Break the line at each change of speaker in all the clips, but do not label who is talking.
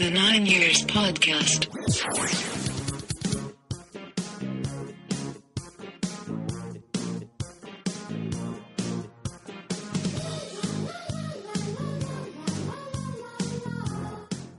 The 9 Years Podcast.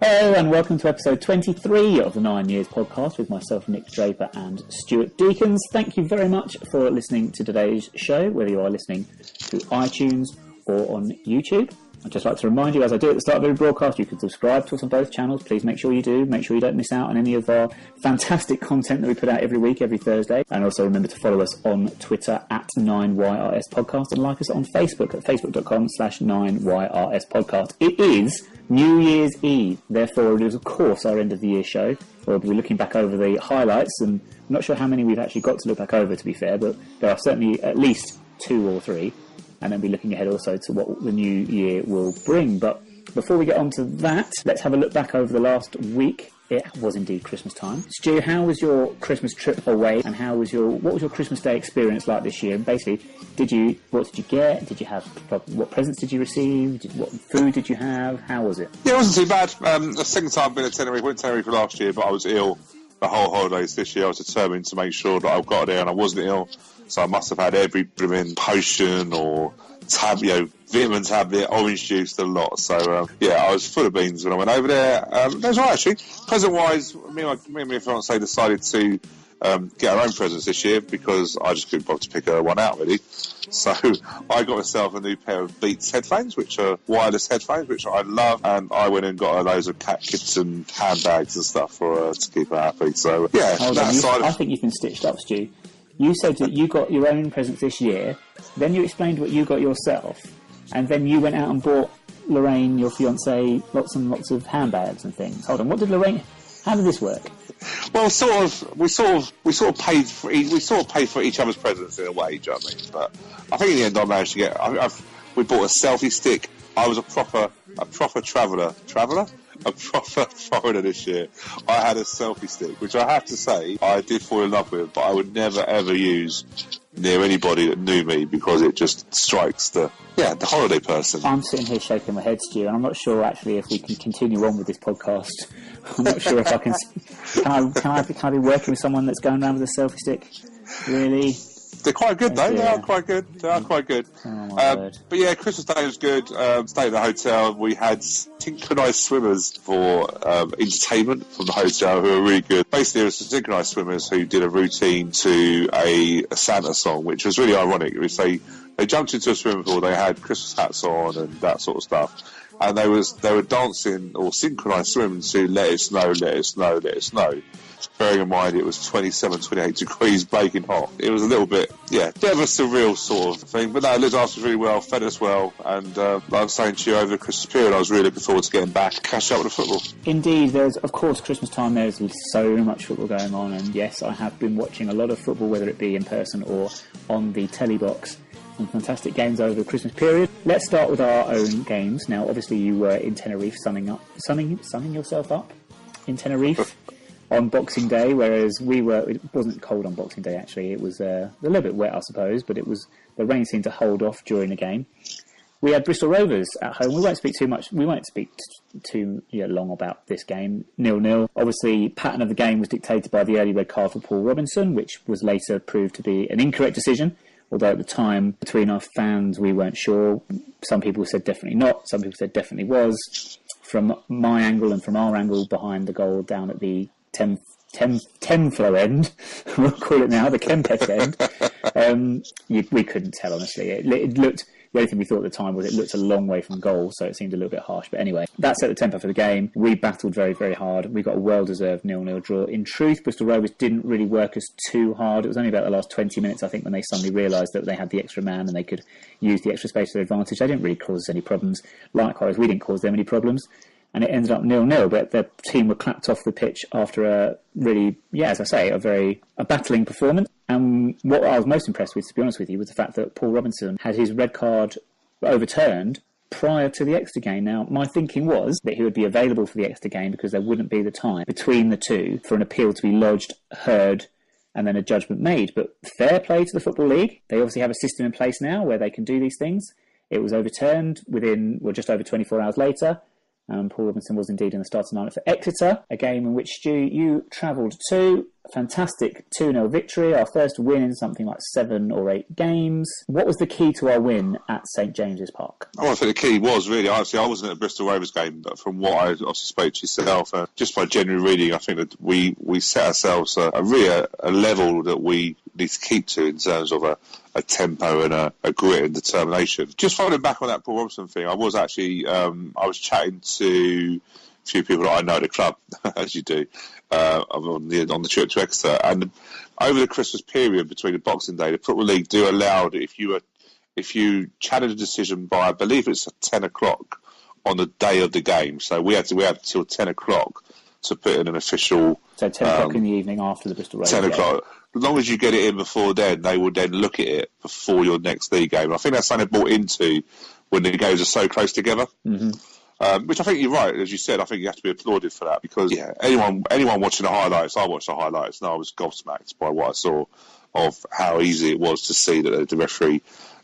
Hello and welcome to episode 23 of the 9 Years Podcast with myself, Nick Draper and Stuart Deakins. Thank you very much for listening to today's show, whether you are listening through iTunes or on YouTube. I'd just like to remind you, as I do at the start of every broadcast, you can subscribe to us on both channels. Please make sure you do. Make sure you don't miss out on any of our fantastic content that we put out every week, every Thursday. And also remember to follow us on Twitter at 9YRS Podcast and like us on Facebook at facebook.com/9YRS Podcast. It is New Year's Eve. Therefore, it is, of course, our end of the year show. We'll be looking back over the highlights, and I'm not sure how many we've actually got to look back over, to be fair, but there are certainly at least 2 or 3. And then be looking ahead also to what the new year will bring. But before we get on to that, let's have a look back over the last week. It was indeed Christmas time. Stu, how was your Christmas trip away, and what was your Christmas Day experience like this year? And basically, what did you get? Did you have, what presents did you receive? What food did you have? How was it?
Yeah, it wasn't too bad. The second time I've been at Tenerife. I went to Tenerife last year, but I was ill the whole holidays this year. I was determined to make sure that I got there and I wasn't ill. So I must have had every blooming potion or vitamin tablet, orange juice, the lot. So, I was full of beans when I went over there. That was right, actually. Present-wise, me and my fiancée decided to get our own presents this year because I just couldn't bother to pick one out, really. So I got myself a new pair of Beats headphones, which are wireless headphones, which I love, and I went and got her loads of cat kits and handbags and stuff for her to keep her happy. So, yeah,
I think you've been stitched up, Stu. You said that you got your own presents this year, then you explained what you got yourself, and then you went out and bought Lorraine, your fiancée, lots and lots of handbags and things. Hold on, how did this work?
Well, we sort of paid for each other's presents in a way, do you know what I mean? But I think in the end I managed to get. We bought a selfie stick. I was a proper traveller. A proper foreigner this year. I had a selfie stick, which I have to say I did fall in love with, but I would never ever use near anybody that knew me because it just strikes the holiday person.
I'm sitting here shaking my head, Stu, and I'm not sure actually if we can continue on with this podcast. I'm not sure if I can. Can I be working with someone that's going around with a selfie stick? Really?
They're quite good, though. They are quite good.
Oh, my word.
But yeah, Christmas Day was good. Stayed at the hotel. We had synchronised swimmers for entertainment from the hotel who were really good. Basically, it was the synchronised swimmers who did a routine to a Santa song, which was really ironic. It was they jumped into a swimming pool. They had Christmas hats on and that sort of stuff. And they were dancing or synchronised swimming to Let It Snow, Let It Snow, Let It Snow. Bearing in mind it was 27, 28 degrees, baking hot. It was a little bit of a surreal sort of thing. But no, Liz asked us really well, fed us well, and like I was saying to you, over the Christmas period, I was really looking forward to getting back, catch up with the football.
Indeed, there's, of course, Christmas time, there's so much football going on, and yes, I have been watching a lot of football, whether it be in person or on the telly box. Some fantastic games over the Christmas period. Let's start with our own games. Now, obviously, you were in Tenerife, sunning yourself up in Tenerife on Boxing Day, whereas it wasn't cold on Boxing Day, actually. It was a little bit wet, I suppose, but the rain seemed to hold off during the game. We had Bristol Rovers at home. We won't speak too long about this game. 0-0. Obviously, pattern of the game was dictated by the early red card for Paul Robinson, which was later proved to be an incorrect decision. Although at the time, between our fans, we weren't sure. Some people said definitely not. Some people said definitely was. From my angle and from our angle behind the goal down at the Tenflo end, we'll call it now, the Kempes end, we couldn't tell, honestly. It looked, the only thing we thought at the time was it looked a long way from goal, so it seemed a little bit harsh. But anyway, that set the tempo for the game. We battled very, very hard. We got a well-deserved 0-0 draw. In truth, Bristol Rovers didn't really work us too hard. It was only about the last 20 minutes, I think, when they suddenly realised that they had the extra man and they could use the extra space to their advantage. They didn't really cause us any problems. Likewise, we didn't cause them any problems. And it ended up 0-0, but the team were clapped off the pitch after a really, as I say, a battling performance. And what I was most impressed with, to be honest with you, was the fact that Paul Robinson had his red card overturned prior to the Exeter game. Now, my thinking was that he would be available for the Exeter game because there wouldn't be the time between the two for an appeal to be lodged, heard, and then a judgment made. But fair play to the Football League. They obviously have a system in place now where they can do these things. It was overturned within, just over 24 hours later. Paul Robinson was indeed in the starting lineup for Exeter, a game in which, Stu, you travelled to. A fantastic 2-0 victory, our first win in something like 7 or 8 games. What was the key to our win at St James's Park?
Oh, I think the key was really, obviously, I wasn't at the Bristol Rovers game, but from what I obviously spoke to yourself, just by genuine reading, I think that we set ourselves a level that we need to keep to in terms of a tempo and a grit and determination. Just following back on that Paul Robinson thing, I was actually, I was chatting to a few people that I know at the club, as you do, on the trip to Exeter, and over the Christmas period between the Boxing Day, the Football League do allow that if you challenge a decision by, I believe it's at 10 o'clock on the day of the game, so we had till 10 o'clock to put in an official.
So 10 o'clock in the evening after the Bristol Rovers
10 o'clock.
game.
As long as you get it in before then, they will then look at it before your next league game. I think that's something brought into when the games are so close together. Mm-hmm. Which I think you're right, as you said. I think you have to be applauded for that because anyone watching the highlights, I watched the highlights and I was gobsmacked by what I saw of how easy it was to see that the referee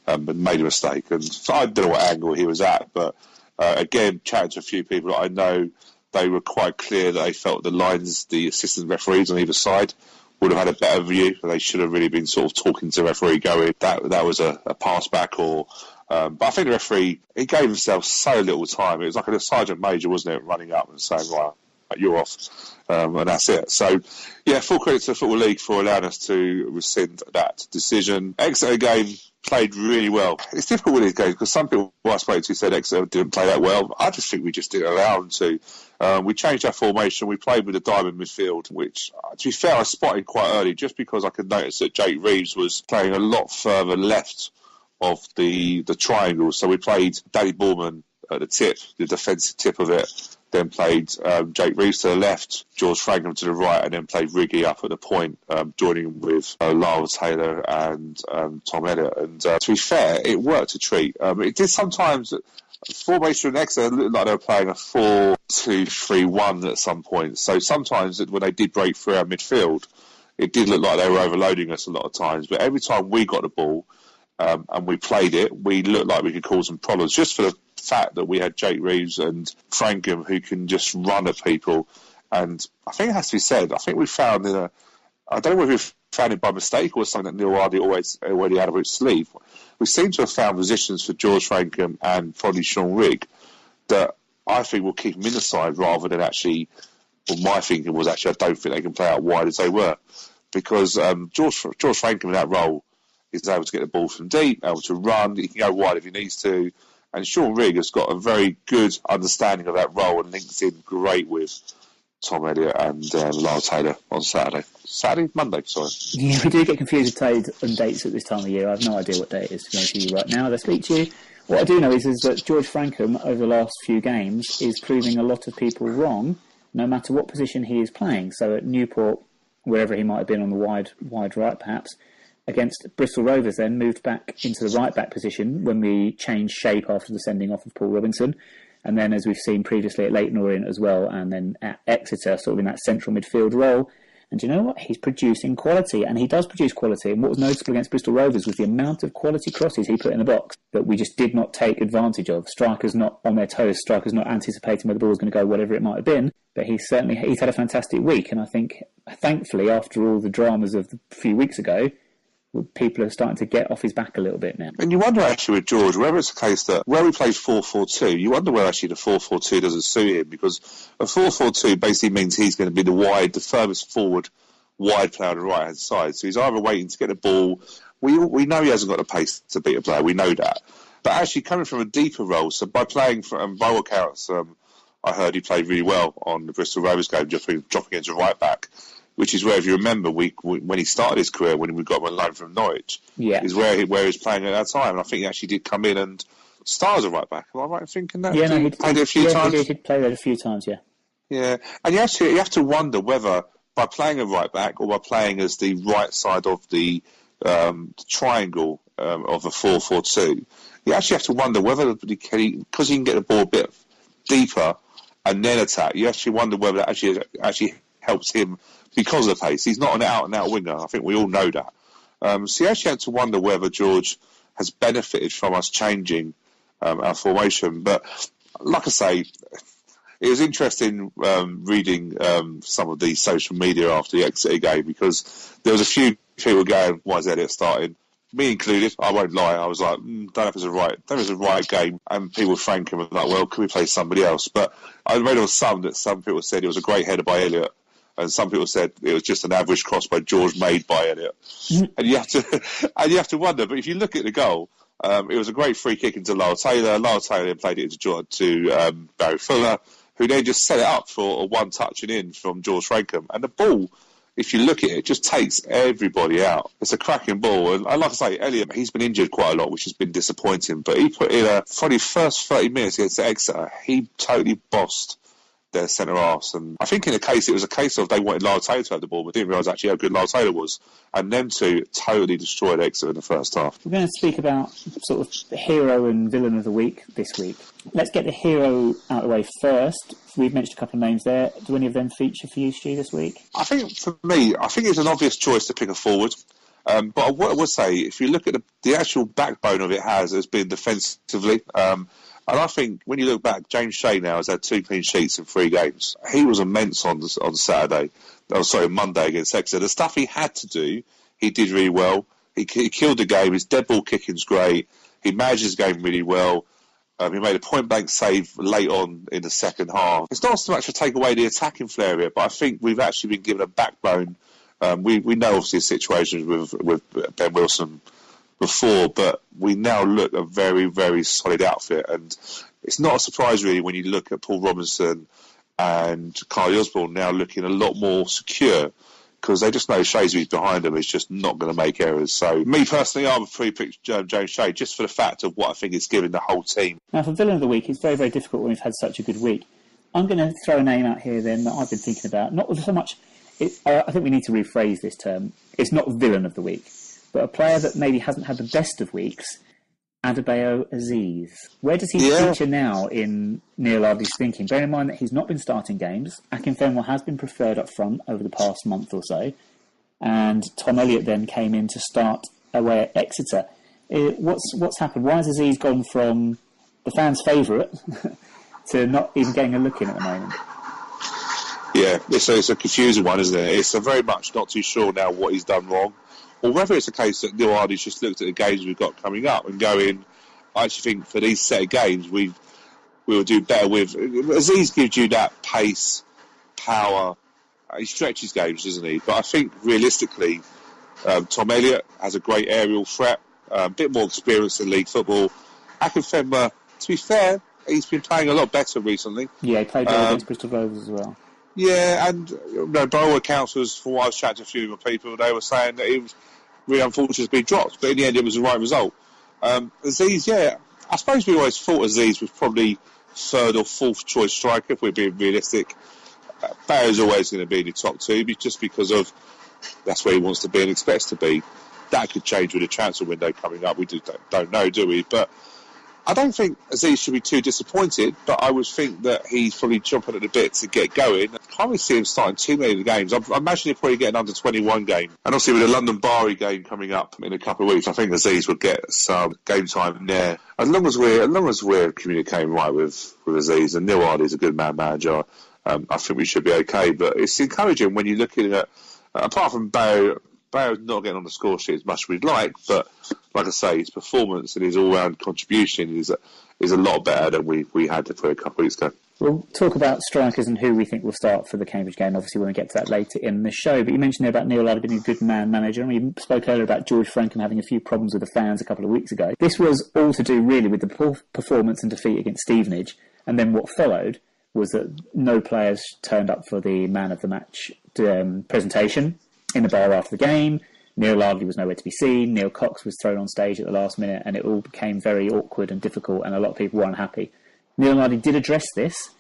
had made a mistake. And so I don't know what angle he was at, but again, chatting to a few people that I know, they were quite clear that they felt the assistant referees on either side would have had a better view. They should have really been sort of talking to the referee, going that was a pass back or. But I think the referee, he gave himself so little time. It was like a sergeant major, wasn't it, running up and saying, right, you're off, and that's it. So, yeah, full credit to the Football League for allowing us to rescind that decision. Exeter game played really well. It's difficult with these games because some people I spoke to said Exeter didn't play that well. I just think we just didn't allow them to. We changed our formation. We played with a diamond midfield, which, to be fair, I spotted quite early just because I could notice that Jake Reeves was playing a lot further left of the triangle. So we played Danny Borman at the tip, the defensive tip of it, then played Jake Reeves to the left, George Frankham to the right, and then played Riggy up at the point, joining with Lyle Taylor and Tom Elliott. And to be fair, it worked a treat. It did sometimes. Formation in Exeter looked like they were playing a 4-2-3-1 at some point. So sometimes when they did break through our midfield, it did look like they were overloading us a lot of times. But every time we got the ball, and we played it, we looked like we could cause some problems just for the fact that we had Jake Reeves and Frankham who can just run at people. And I think it has to be said, I think we found I don't know whether we found it by mistake or something that Neil Hardy already had up his sleeve. We seem to have found positions for George Frankham and probably Sean Rigg that I think will keep them in the side rather than actually, well, my thinking was actually I don't think they can play out wide as they were. Because George Frankham in that role is able to get the ball from deep, able to run, he can go wide if he needs to. And Sean Rigg has got a very good understanding of that role and links in great with Tom Elliott and Lyle Taylor on Monday, sorry.
Yeah, we do get confused with dates at this time of year. I have no idea what day it is, to be honest with you right now as I speak to you. What I do know is that George Frankham, over the last few games, is proving a lot of people wrong, no matter what position he is playing. So at Newport, wherever he might have been on the wide right, perhaps, against Bristol Rovers, then moved back into the right-back position when we changed shape after the sending off of Paul Robinson. And then, as we've seen previously at Leyton Orient as well, and then at Exeter, sort of in that central midfield role. And do you know what? He's producing quality, and he does produce quality. And what was noticeable against Bristol Rovers was the amount of quality crosses he put in the box that we just did not take advantage of. Strikers not on their toes, strikers not anticipating where the ball was going to go, whatever it might have been. But he's had a fantastic week, and I think, thankfully, after all the dramas of a few weeks ago, people are starting to get off his back a little bit now.
And you wonder actually with George, whether it's the case that where he plays 4-4-2, you wonder whether actually the 4-4-2 doesn't suit him, because a 4-4-2 basically means he's going to be the furthest forward wide player on the right hand side. So he's either waiting to get the ball. We know he hasn't got the pace to beat a player. We know that. But actually coming from a deeper role, so by playing by all accounts, I heard he played really well on the Bristol Rovers game, dropping into right back. Which is where, if you remember, when he started his career, when we got him on loan from Norwich, is where he was playing at that time. And I think he actually did come in and start as a right back. Am I right in thinking that?
Yeah,
he played it a few times.
He did play there a few times. Yeah.
Yeah, and you have to wonder whether by playing a right back or by playing as the right side of the triangle of a 4-4-2, you actually have to wonder whether because he can get the ball a bit deeper and then attack. You actually wonder whether that actually helps him. Because of the pace, he's not an out-and-out winger. I think we all know that. So you actually had to wonder whether George has benefited from us changing our formation. But like I say, it was interesting reading some of the social media after the Exeter game, because there was a few people going, "Why is Elliott starting?" Me included. I won't lie. I was like, "Don't know if it's a right game." And people franking were like, "Well, can we play somebody else?" But I read on some people said it was a great header by Elliott, and some people said it was just an average cross by George made by Elliott. And you have to wonder. But if you look at the goal, it was a great free kick into Lyle Taylor. Lyle Taylor played it to Barry Fuller, who then just set it up for a one-touch and in from George Frankham. And the ball, if you look at it, just takes everybody out. It's a cracking ball. And like I say, Elliott, he's been injured quite a lot, which has been disappointing. But he put in probably first 30 minutes against Exeter, he totally bossed their centre-arse. And I think it was a case of they wanted Lyle Taylor to have the ball, but didn't realise actually how good Lyle Taylor was. And them two totally destroyed Exeter in the first half.
We're going to speak about sort of the hero and villain of the week this week. Let's get the hero out of the way first. We've mentioned a couple of names there. Do any of them feature for you, Stu, this week?
I think for me, it's an obvious choice to pick a forward. But what I would say, if you look at the actual backbone of it has been defensively. And I think when you look back, James Shea now has had 2 clean sheets in 3 games. He was immense on Monday against Exeter. The stuff he had to do, he did really well. He killed the game. His dead ball kicking's great. He managed his game really well. He made a point-blank save late on in the second half. It's not so much to take away the attacking flair of it, but I think we've actually been given a backbone. We know, obviously, the situations with Ben Wilson before, but we now look a very, very solid outfit. And it's not a surprise, really, when you look at Paul Robinson and Carly Osborne now looking a lot more secure, because they just know Shea's behind them is just not going to make errors. So, me personally, I would pre-pick James Shea just for the fact of what I think it's given the whole team.
Now, for villain of the week, it's very, very difficult when we've had such a good week. I'm going to throw a name out here then that I've been thinking about. Not so much, I think we need to rephrase this term. It's not villain of the week, but a player that maybe hasn't had the best of weeks, Adebayo Aziz. Where does he feature now in Neil Ardley's thinking? Bear in mind that he's not been starting games. Akinfenwa has been preferred up front over the past month or so. And Tom Elliott then came in to start away at Exeter. What's happened? Why has Aziz gone from the fans' favourite to not even getting a look in at the moment?
Yeah, it's a confusing one, isn't it? It's a very much not too sure now what he's done wrong, or whether it's a case that Neil Ardley's just looked at the games we've got coming up and going, I actually think for these set of games we will do better with. Aziz gives you that pace, power. He stretches games, doesn't he? But I think realistically, Tom Elliott has a great aerial threat, a bit more experience in league football. Akinfenwa, to be fair, he's been playing a lot better recently.
Yeah, he played well against Bristol Rovers as well.
Yeah, and by all accounts, from what I was chatting to a few of my people, they were saying that it was really unfortunate to be dropped, but in the end it was the right result. Aziz, I suppose we always thought Aziz was probably 3rd or 4th choice striker, if we're being realistic. Barry's always going to be in the top 2, just because of that's where he wants to be and expects to be. That could change with the transfer window coming up. We don't know, do we? But I don't think Aziz should be too disappointed, but I would think that he's probably jumping at the bit to get going. I can't really see him starting too many of the games. I imagine he'll probably get an under-21 game. And obviously with the London Bari game coming up in a couple of weeks, I think Aziz will get some game time there. As long as we're communicating right with Aziz, and Neil Ardley's a good manager, I think we should be okay. But it's encouraging when you're looking at, apart from Barry's not getting on the score sheet as much as we'd like, but like I say, his performance and his all-round contribution is a lot better than we had for a couple of weeks ago.
We'll talk about strikers and who we think will start for the Cambridge game, obviously, when we get to that later in the show. But you mentioned there about Neil Ardley being a good manager, and we spoke earlier about George Frankham having a few problems with the fans a couple of weeks ago. This was all to do, really, with the poor performance and defeat against Stevenage, and then what followed was that no players turned up for the man of the match presentation in the bar after the game. Neil Ardley was nowhere to be seen. Neil Cox was thrown on stage at the last minute, and it all became very awkward and difficult, and a lot of people were unhappy. Neil Ardley did address this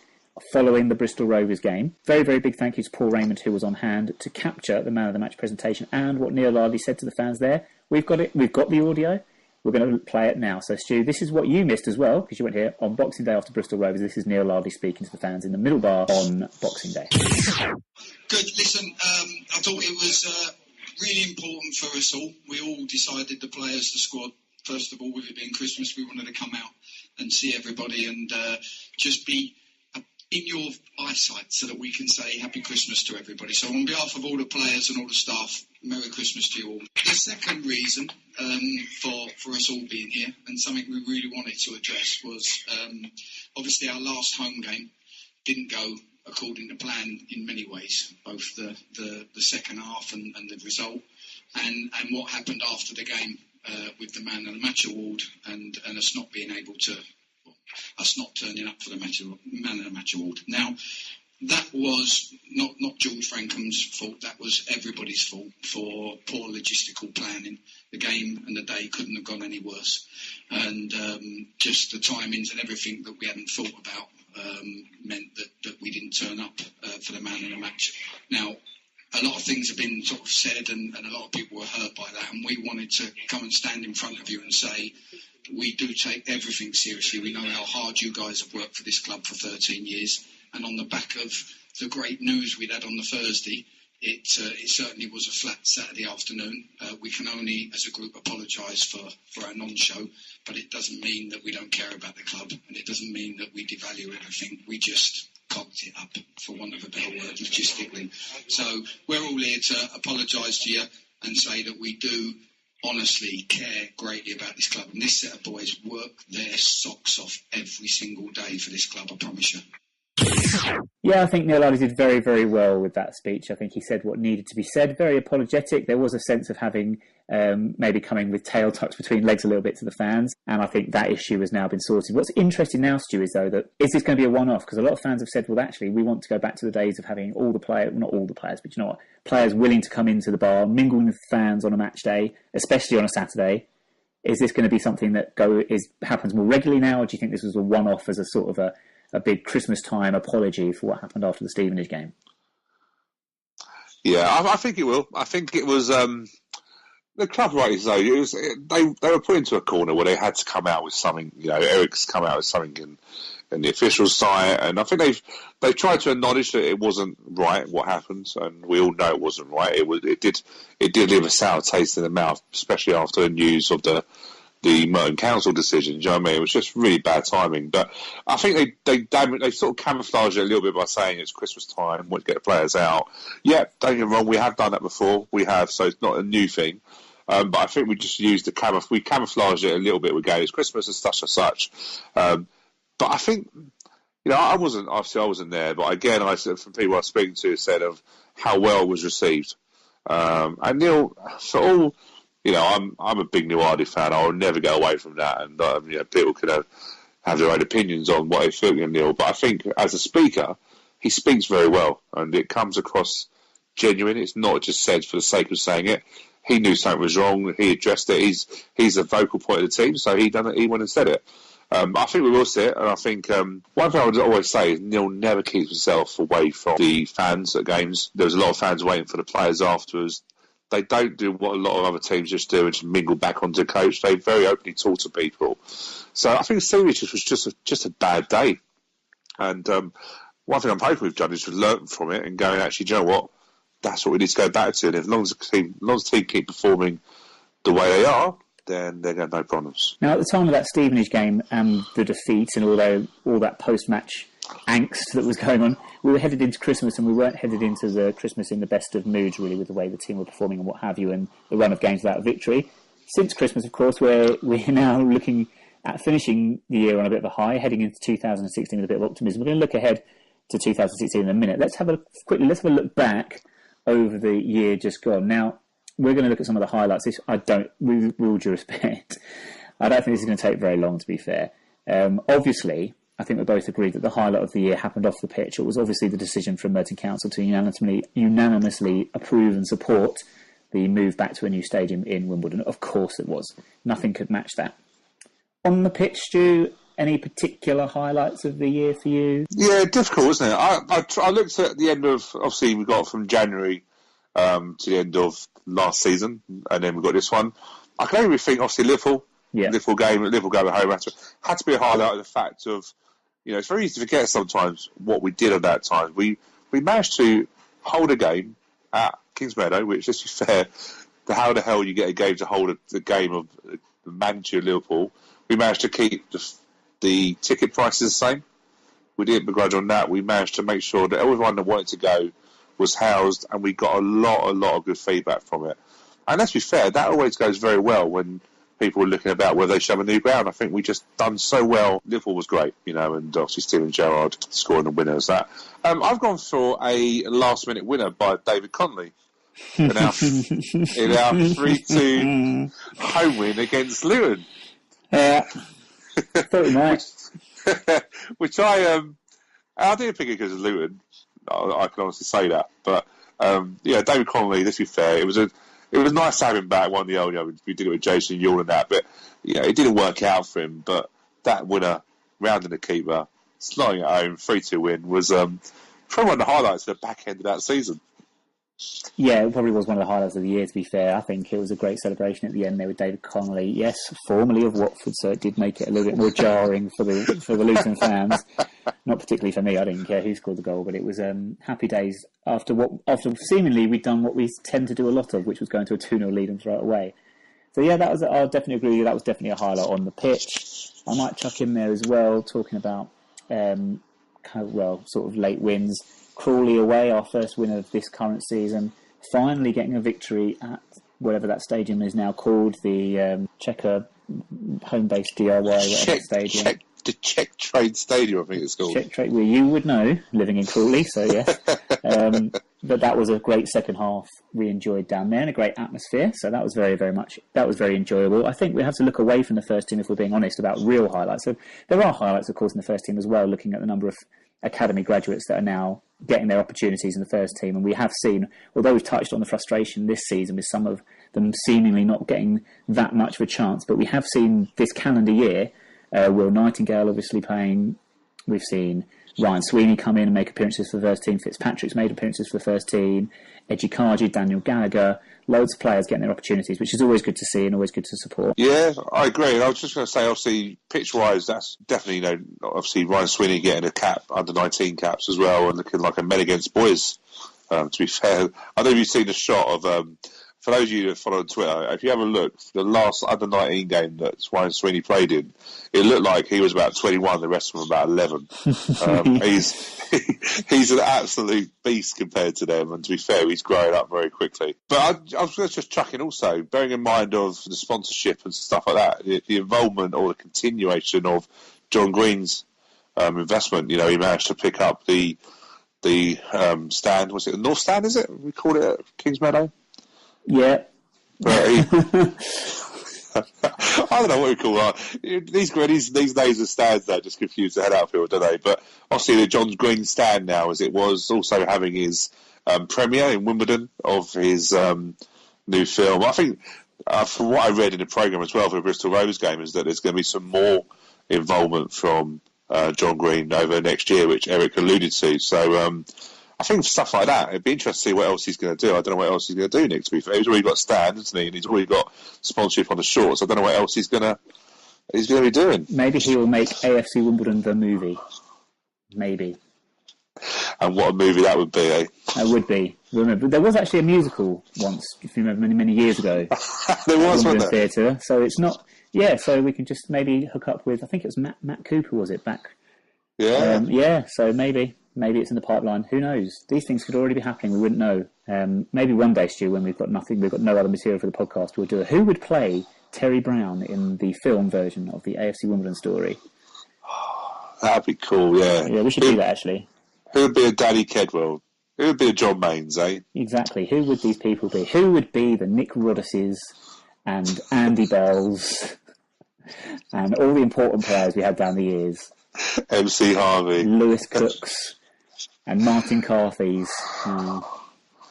following the Bristol Rovers game. Very, very big thank you to Paul Raymond, who was on hand to capture the man of the match presentation and what Neil Ardley said to the fans there. We've got it. We've got the audio. We're going to play it now. So, Stu, this is what you missed as well, because you went here on Boxing Day after Bristol Rovers. This is Neil Ardley speaking to the fans in the middle bar on Boxing Day.
Good. Listen, I thought it was really important for us all. We all decided, the players, the squad, first of all, with it being Christmas, we wanted to come out and see everybody and just be in your eyesight so that we can say Happy Christmas to everybody. So on behalf of all the players and all the staff, Merry Christmas to you all. The second reason for us all being here, and something we really wanted to address, was obviously our last home game didn't go according to plan in many ways, both the second half and the result, and what happened after the game with the Man of the Match award and us not being able to, us not turning up for the Man of the Match award. Now, that was not George Frankham's fault. That was everybody's fault for poor logistical planning. The game and the day couldn't have gone any worse. And just the timings and everything that we hadn't thought about meant that we didn't turn up for the Man of the Match. Now, a lot of things have been sort of said and a lot of people were hurt by that. And we wanted to come and stand in front of you and say, we do take everything seriously. We know how hard you guys have worked for this club for 13 years. And on the back of the great news we'd had on the Thursday, it certainly was a flat Saturday afternoon. We can only, as a group, apologise for our non-show, but it doesn't mean that we don't care about the club, and it doesn't mean that we devalue everything. We just cocked it up, for want of a better word, logistically. So we're all here to apologise to you and say that we do honestly care greatly about this club. And this set of boys work their socks off every single day for this club, I promise you.
Yeah, I think Neil Ardley did very, very well with that speech. I think he said what needed to be said, very apologetic. There was a sense of having maybe coming with tail tucks between legs a little bit to the fans, and I think that issue has now been sorted. What's interesting now, Stu, is though that is this going to be a one-off? Because a lot of fans have said, well, actually, we want to go back to the days of having all the players, not all the players, but you know what, players willing to come into the bar, mingling with fans on a match day, especially on a Saturday. Is this going to be something that happens more regularly now, or do you think this was a one-off as a sort of a big Christmas time apology for what happened after the Stevenage game?
Yeah, I think it will. I think it was the club, rightly so. They were put into a corner where they had to come out with something. You know, Eric's come out with something in the official side, and I think they've tried to acknowledge that it wasn't right what happened, and we all know it wasn't right. It did leave a sour taste in the mouth, especially after the news of the Merton Council decision. Do you know what I mean? It was just really bad timing. But I think they sort of camouflaged it a little bit by saying it's Christmas time, we'll get the players out. Yeah, don't get me wrong, we have done that before. We have, so it's not a new thing. But I think we just used we camouflaged it a little bit with going, it's Christmas and such and such. But I think, you know, I wasn't there, but again, I said from people I was speaking to said of how well it was received. And Neil, for all, you know, I'm a big Neil Ardley fan. I will never go away from that. And you know, people can have their own opinions on what they feel in Neil. But I think as a speaker, he speaks very well, and it comes across genuine. It's not just said for the sake of saying it. He knew something was wrong. He addressed it. He's a vocal point of the team, so he went and said it. I think we will see it, and I think one thing I would always say is Neil never keeps himself away from the fans at games. There was a lot of fans waiting for the players afterwards. They don't do what a lot of other teams just do and just mingle back onto the coach. They very openly talk to people. So I think Stevenage was just a bad day. And one thing I'm hoping we've done is to learn from it and going, actually, do you know what? That's what we need to go back to. And as long as the team keep performing the way they are, then they're going to have no problems.
Now, at the time of that Stevenage game and the defeat and all that post-match angst that was going on, we were headed into Christmas, and we weren't headed into the Christmas in the best of moods, really, with the way the team were performing and what have you, and the run of games without a victory. Since Christmas, of course, we're now looking at finishing the year on a bit of a high, heading into 2016 with a bit of optimism. We're going to look ahead to 2016 in a minute. Let's have a look back over the year just gone. Now, we're going to look at some of the highlights. With all due respect, I don't think this is going to take very long, to be fair. Obviously, I think we both agreed that the highlight of the year happened off the pitch. It was obviously the decision from Merton Council to unanimously approve and support the move back to a new stadium in Wimbledon. Of course it was. Nothing could match that. On the pitch, Stu, any particular highlights of the year for you?
Yeah, difficult, isn't it? I looked at the end of, obviously we got from January to the end of last season, and then we got this one. I can only think, obviously, Liverpool game at home had to be a highlight of the fact of, you know, it's very easy to forget sometimes what we did at that time. We managed to hold a game at Kingsmeadow, which, let's be fair, how the hell you get a game to hold the game of the manager of Liverpool. We managed to keep the ticket prices the same, we didn't begrudge on that. We managed to make sure that everyone that wanted to go was housed, and we got a lot of good feedback from it. And let's be fair, that always goes very well when people were looking about whether they should have a new ground. I think we just done so well. Liverpool was great, and obviously Steven Gerrard scoring the winners. That I've gone for a last-minute winner by David Connolly in our 3-2 home win against Luton.
Yeah, thought you might.
Which I didn't think it because of Luton. I can honestly say that. But David Connolly, let's be fair, it was nice to have him back. One of the old, we did it with Jason Yule and that, but it didn't work out for him. But that winner, rounding the keeper, sliding at home, 3-2 win was probably one of the highlights of the back end of that season.
Yeah, it probably was one of the highlights of the year, to be fair. I think it was a great celebration at the end there with David Connolly. Yes, formerly of Watford, so it did make it a little bit more jarring for the Luton fans. Not particularly for me, I didn't care who scored the goal, but it was happy days after seemingly we'd done what we tend to do a lot of, which was going to a 2-0 lead and throw it away. So yeah, I'll definitely agree with you, that was definitely a highlight on the pitch. I might chuck in there as well, talking about sort of late wins. Crawley away, our first win of this current season, finally getting a victory at whatever that stadium is now called, the Checker home-based DIY whatever stadium.
The Czech Trade Stadium, I think it's called.
Czech Trade, well, you would know, living in Crawley, so yes. But that was a great second half we enjoyed down there, and a great atmosphere, so that was very enjoyable. I think we have to look away from the first team if we're being honest about real highlights. So there are highlights, of course, in the first team as well, looking at the number of academy graduates that are now getting their opportunities in the first team, and we have seen, although we've touched on the frustration this season with some of them seemingly not getting that much of a chance, but we have seen this calendar year Will Nightingale obviously playing. We've seen Ryan Sweeney come in and make appearances for the first team. Fitzpatrick's made appearances for the first team. Edgy Kaji, Daniel Gallagher, loads of players getting their opportunities, which is always good to see and always good to support.
Yeah, I agree. And I was just going to say, obviously, pitch-wise, that's definitely, obviously Ryan Sweeney getting a cap, under 19 caps as well, and looking like a men against boys, to be fair. I know you've seen the shot of, for those of you that follow on Twitter, if you have a look, the last under 19 game that Ryan Sweeney played in, it looked like he was about 21, the rest of them about 11. He's an absolute beast compared to them, and to be fair, he's growing up very quickly. But I was just chucking also, bearing in mind of the sponsorship and stuff like that, the involvement or the continuation of John Green's investment. He managed to pick up the stand. Was it the North Stand, is it? We called it at Kings Meadow?
Yeah.
I don't know what we call it. These days of stands that just confuse the head outfield, don't they? But obviously the John Green stand now, as it was, also having his premiere in Wimbledon of his new film. I think, from what I read in the programme as well for the Bristol Rovers game, is that there's going to be some more involvement from John Green over next year, which Eric alluded to. So I think stuff like that, it'd be interesting to see what else he's going to do. I don't know what else he's going to do, Nick, to be fair. He's already got stand, hasn't he? And he's already got sponsorship on the shorts. I don't know what else he's going to be doing.
Maybe he will make AFC Wimbledon the movie. Maybe.
And what a movie that would be, eh?
It would be. Remember, there was actually a musical once, if you remember, many years ago.
There was, wasn't there?
Theatre. So it's not... Yeah, so we can just maybe hook up with... I think it was Matt Cooper, was it, back?
Yeah.
Yeah, so maybe it's in the pipeline. Who knows? These things could already be happening. We wouldn't know. Maybe one day, Stu, when we've got no other material for the podcast, we'll do it. Who would play Terry Brown in the film version of the AFC Wimbledon story?
That'd be cool, yeah.
Yeah, we should do that, actually.
Who would be a Danny Kedwell? Who would be a John Maines, eh?
Exactly. Who would these people be? Who would be the Nick Roddises and Andy Bells and all the important players we had down the years?
MC Harvey.
Lewis Cooks and Martin Carthy's.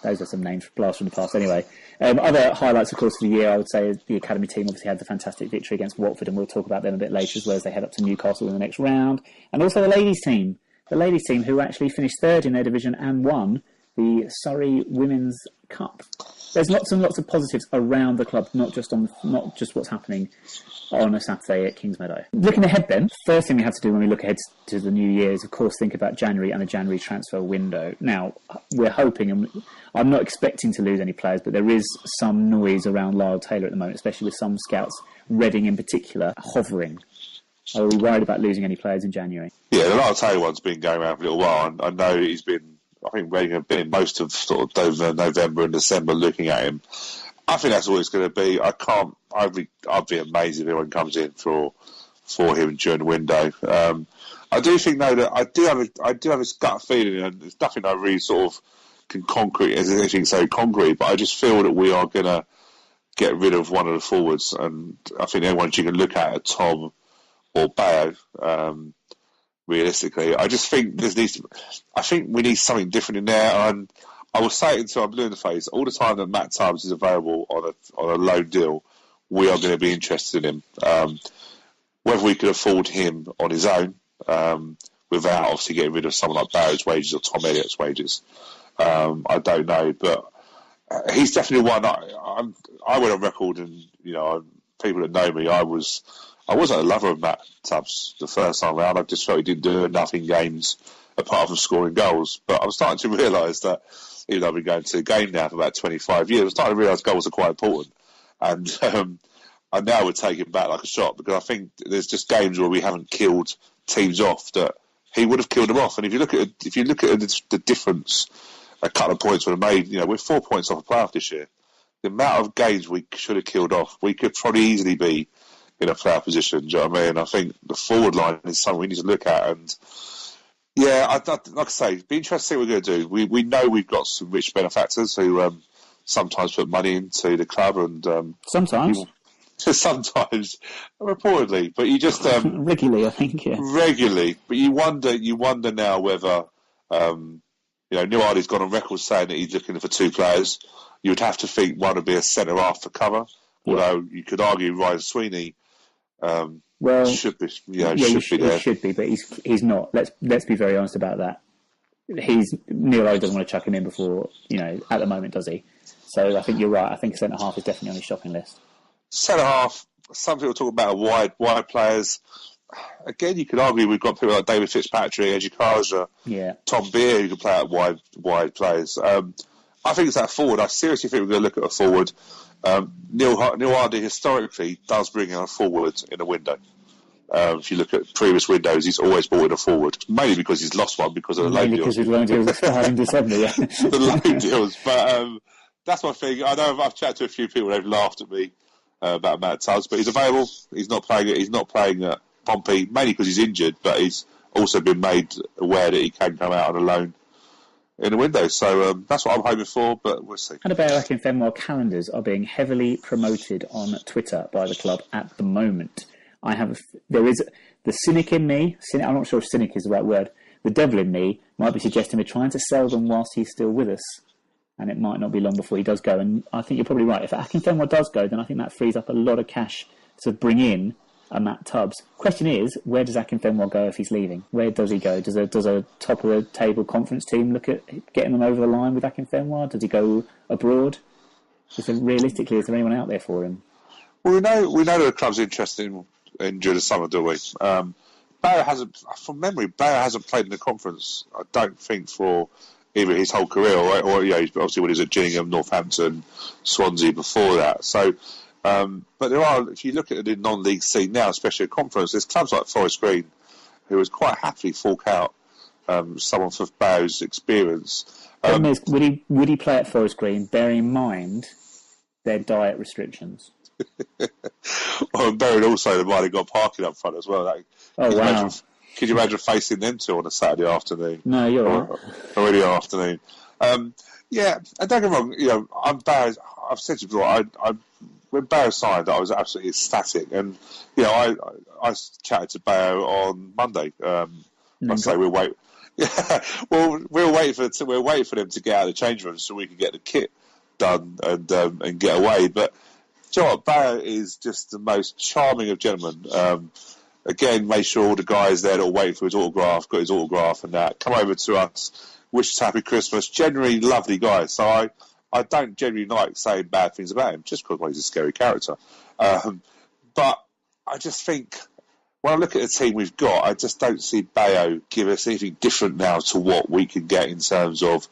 Those are some names for blast from the past. Anyway, other highlights, of course, for the year, I would say, the academy team obviously had the fantastic victory against Watford, and we'll talk about them a bit later as well, as they head up to Newcastle in the next round. And also the ladies' team. The ladies' team, who actually finished third in their division and won the Surrey Women's Cup. There's lots and lots of positives around the club, not just what's happening on a Saturday at Kings Meadow. Looking ahead then, first thing we have to do when we look ahead to the new year is, of course, think about January and the January transfer window. Now, we're hoping, and I'm not expecting to lose any players, but there is some noise around Lyle Taylor at the moment, especially with some scouts, Reading in particular, hovering Are we worried about losing any players in January?
Yeah, the Lyle one's been going around for a little while, and I know he's been. I think we're going to be most of sort of November and December looking at him. I think that's all it's going to be. I'd be amazed if anyone comes in for him during the window. I do think though that I do have this gut feeling, and there's nothing I really sort of can concrete as anything so concrete, but I just feel that we are going to get rid of one of the forwards, and I think the only ones you can look at are Tom or Bayo. Realistically, I just think I think we need something different in there, and I will say it until I'm blue in the face. All the time that Matt Tubbs is available on a loan deal, we are going to be interested in him. Whether we could afford him on his own, without obviously getting rid of someone like Barrett's wages or Tom Elliott's wages, I don't know. But he's definitely one. I went on record, and people that know me, I wasn't a lover of Matt Tubbs the first time around. I just felt he didn't do enough in games apart from scoring goals. But I'm starting to realise that, even though I've been going to the game now for about 25 years, I'm starting to realise goals are quite important. And I now would take him back like a shot, because I think there's just games where we haven't killed teams off that he would have killed them off. And if you look at the difference, a couple of points would have made. We're 4 points off a playoff this year. The amount of games we should have killed off, we could probably easily be in a playoff position. Do you know what I mean? I think the forward line is something we need to look at. And yeah, like I say, it'd be interesting to see what we're going to do. We know we've got some rich benefactors who sometimes put money into the club, and
sometimes,
reportedly, but you just
regularly, I think, yeah,
regularly. But you wonder now whether Neil Hardy's gone on record saying that he's looking for two players. You would have to think one would be a centre half for cover, although you could argue Ryan Sweeney. Should be there.
He should be, but he's not. Let's be very honest about that. Neil Hardy doesn't want to chuck him in before, at the moment, does he? So I think you're right. I think centre half is definitely on his shopping list.
Centre half. Some people talk about wide players. Again, you could argue we've got people like David Fitzpatrick, Eddie Kaja, Tom Beer, who can play out wide players. I think it's that forward. I seriously think we're going to look at a forward. Neil Hardy historically does bring in a forward in a window. If you look at previous windows, he's always brought in a forward, mainly because he's lost one because of the loan deals.
Because his loan deals expired in December, yeah.
The loan deals. But that's my thing. I know I've chatted to a few people, they've laughed at me about Matt Tubbs, but he's available. He's not playing at Pompey, mainly because he's injured, but he's also been made aware that he can come out on a loan in the window. So that's what I'm hoping for, but we'll see.
And about Akinfenwa calendars are being heavily promoted on Twitter by the club at the moment. There is the cynic in me. I'm not sure if cynic is the right word. The devil in me might be suggesting we're trying to sell them whilst he's still with us, and it might not be long before he does go. And I think you're probably right. If Akinfenwa does go, then I think that frees up a lot of cash to bring in a Matt Tubbs. Question is, where does Akinfenwa go if he's leaving? Where does he go? Does a top of the table conference team look at getting them over the line with Akinfenwa? Does he go abroad? Realistically, is there anyone out there for him?
Well, we know that the club's interested in during the summer, do we? Barrow hasn't, from memory, hasn't played in the conference, I don't think, for either his whole career or obviously when he was at Gillingham, Northampton, Swansea before that. So, but there are, if you look at the non-league scene now, especially at conference, there's clubs like Forest Green who would quite happily fork out someone for Barrow's experience.
Would he play at Forest Green, bearing in mind their diet restrictions?
Well, Barry also they might have got parking up front as well.
Wow!
Could you imagine facing them two on a Saturday afternoon?
No, you're right.
Or any afternoon. Yeah, and don't get me wrong. I'm Barry. I've said to you before. When Barrow signed, I was absolutely ecstatic, and I chatted to Barrow on Monday. I say we'll wait. Yeah, well, we're waiting for them to get out of the change room so we can get the kit done and get away. But do you know what? Barrow is just the most charming of gentlemen. Again, made sure all the guys there that were waiting for his autograph got his autograph and that. Come over to us, wish us happy Christmas. Generally lovely guy. So I don't generally like saying bad things about him just because he's a scary character. But I just think when I look at the team we've got, I just don't see Bayo give us anything different now to what we can get in terms of.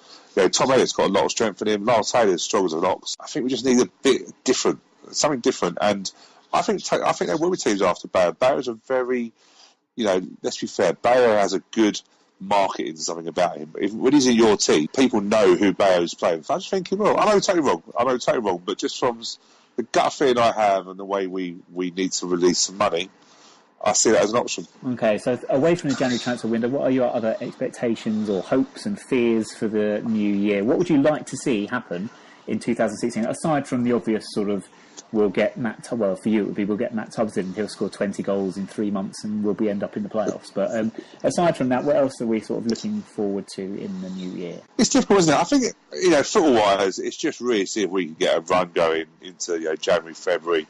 Tom Elliott's got a lot of strength in him. Lyle Taylor's strong as an ox. I think we just need a bit different, something different. And I think there will be teams after Bayer. Bayer's a very, let's be fair, Bayer has a good marketing something about him. When he's in your team, people know who Bayer is playing. I'm just thinking, well, I know totally wrong, but just from the gut feeling I have and the way we need to release some money, I see that as an option.
Okay, so away from the January transfer window, what are your other expectations or hopes and fears for the new year? What would you like to see happen in 2016, aside from the obvious sort of, we'll get for you it would be we'll get Matt Tubbs in and he'll score 20 goals in 3 months and we'll end up in the playoffs. But aside from that, what else are we sort of looking forward to in the new year?
It's difficult, isn't it? I think, football-wise, it's just really see if we can get a run going into January, February,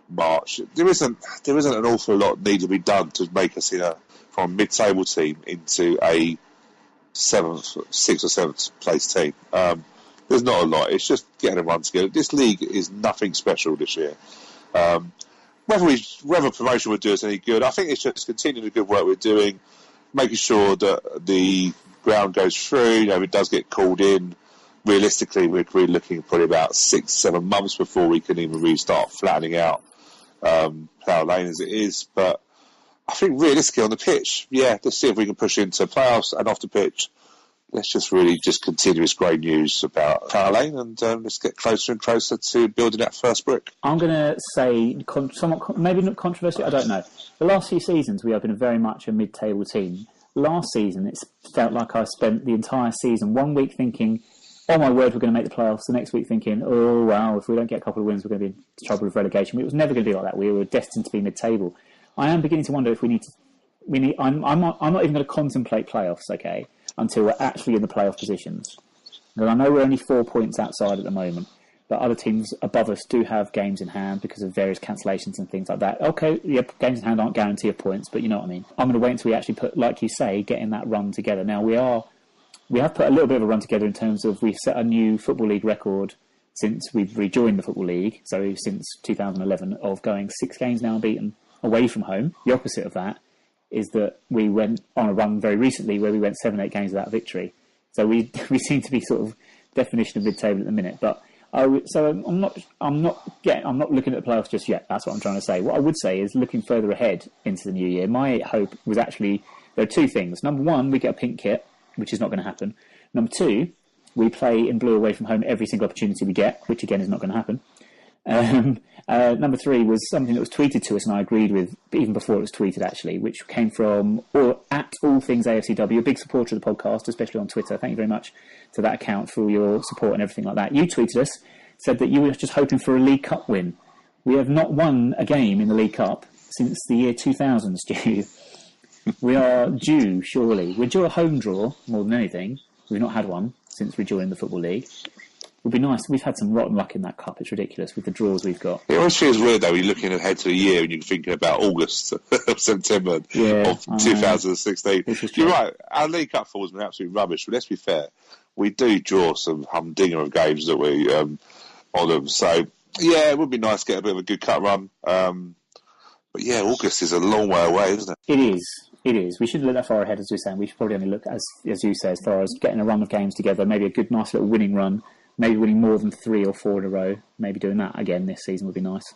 March. There isn't an awful lot need to be done to make us from a mid-table team into a 6th or 7th place team. There's not a lot. It's just getting a run together. This league is nothing special this year. Whether promotion would do us any good, I think it's just continuing the good work we're doing, making sure that the ground goes through. If it does get called in, realistically, we're looking probably about 6-7 months before we can even really start flattening out Plough Lane as it is. But I think realistically on the pitch, let's see if we can push into playoffs, and off the pitch, let's just really continue this great news about Plough Lane and let's get closer and closer to building that first brick.
I'm going to say, somewhat, maybe not controversial, I don't know. The last few seasons we have been very much a mid-table team. Last season it felt like I spent the entire season one week thinking, oh my word, we're going to make the playoffs. The next week thinking, oh wow, if we don't get a couple of wins we're going to be in trouble with relegation. It was never going to be like that. We were destined to be mid-table. I am beginning to wonder if we need. I'm not even going to contemplate playoffs, okay, until we're actually in the playoff positions. Because I know we're only 4 points outside at the moment, but other teams above us do have games in hand because of various cancellations and things like that. Okay, games in hand aren't guarantee of points, but you know what I mean. I'm going to wait until we actually put, like you say, getting that run together. Now we have put a little bit of a run together in terms of we've set a new Football League record since we've rejoined the Football League, so since 2011, of going 6 games now unbeaten away from home. The opposite of that is that we went on a run very recently where we went 7-8 games without victory. So we seem to be sort of definition of mid-table at the minute. But I'm not looking at the playoffs just yet. That's what I'm trying to say. What I would say is looking further ahead into the new year. My hope was actually there are 2 things. Number 1, we get a pink kit, which is not going to happen. Number 2, we play in blue away from home every single opportunity we get, which again is not going to happen. Number 3 was something that was tweeted to us and I agreed with even before it was tweeted actually, which came from at All Things AFCW, a big supporter of the podcast, especially on Twitter. Thank you very much to that account for all your support and everything like that. You tweeted us, said that you were just hoping for a League Cup win. We have not won a game in the League Cup since the year 2000, Stu. We are due, surely. We're due a home draw more than anything. We've not had one since we joined the Football League. It would be nice. We've had some rotten luck in that cup. It's ridiculous with the draws we've got. It
always feels weird, though, when you're looking ahead to the year and you're thinking about August, September of 2016. You're right. Our League Cup form has been absolutely rubbish, but let's be fair. We do draw some humdinger of games that we on them. So, it would be nice to get a bit of a good cup run. But, August is a long way away, isn't it?
It is. We shouldn't look that far ahead, as we're saying. We should probably only look, as you say, as far as getting a run of games together, maybe a good, nice little winning run. Maybe winning more than 3 or 4 in a row. Maybe doing that again this season would be nice.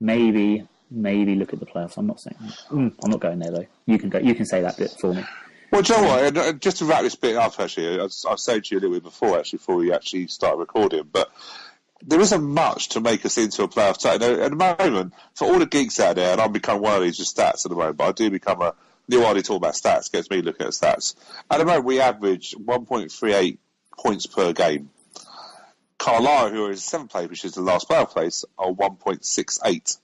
Maybe look at the playoffs. I'm not saying that. I'm not going there though. You can go. You can say that bit for me.
Well, do you know what? Just to wrap this bit up, actually, I said to you a little bit before we actually started recording, but there isn't much to make us into a playoff team. At the moment, for all the geeks out there, and I've become one of these just stats at the moment, but I do become a new idea talk about stats. Gets me looking at stats. At the moment, we average 1.38 points per game. Carlisle, who are in 7th place, which is the last playoff place, are 1.68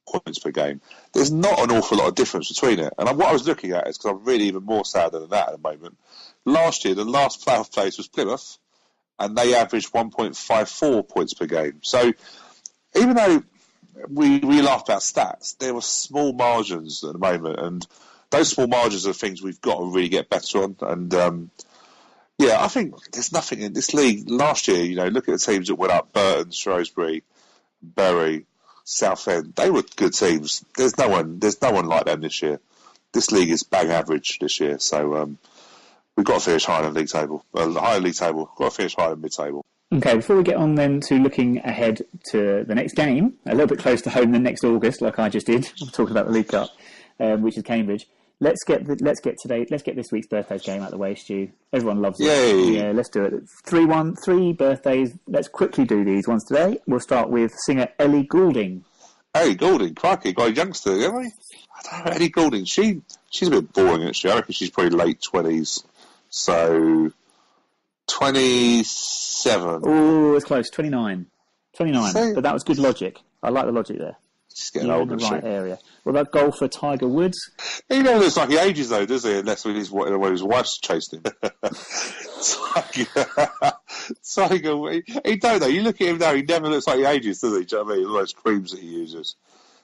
points per game. There's not an awful lot of difference between it. And what I was looking at is, because I'm really even more sad than that at the moment, last year the last playoff place was Plymouth, and they averaged 1.54 points per game. So even though we laugh about stats, there were small margins at the moment, and those small margins are things we've got to really get better on. And I think there's nothing in this league. Last year, look at the teams that went up: Burton, Shrewsbury, Bury, Southend. They were good teams. There's no one like them this year. This league is bang average this year. So we've got to finish higher in the league table. Higher league table. Got to finish higher in mid-table.
Okay, before we get on then to looking ahead to the next game, a little bit close to home, then next August, like I just did, talking about the League Cup, which is Cambridge. Let's get this week's birthdays game out of the way, Stu. Everyone loves it.
Yay.
Yeah, let's do it. 3 birthdays. Let's quickly do these ones today. We'll start with singer Ellie Goulding.
Ellie Goulding, crikey, got a youngster, haven't we? I don't know, Ellie Goulding, she's a bit boring, actually. I reckon she's probably late 20s. So, 27.
Oh, it's close. 29. 29.
So,
but that was good logic. I like the logic there.
She's getting
You're
older,
in the right area. What about golfer Tiger Woods?
He never looks like he ages, though, does he? Unless when his wife's chased him. Tiger, he don't, though. You look at him now, he never looks like he ages, does he? Do you know what I mean? All those creams that he uses.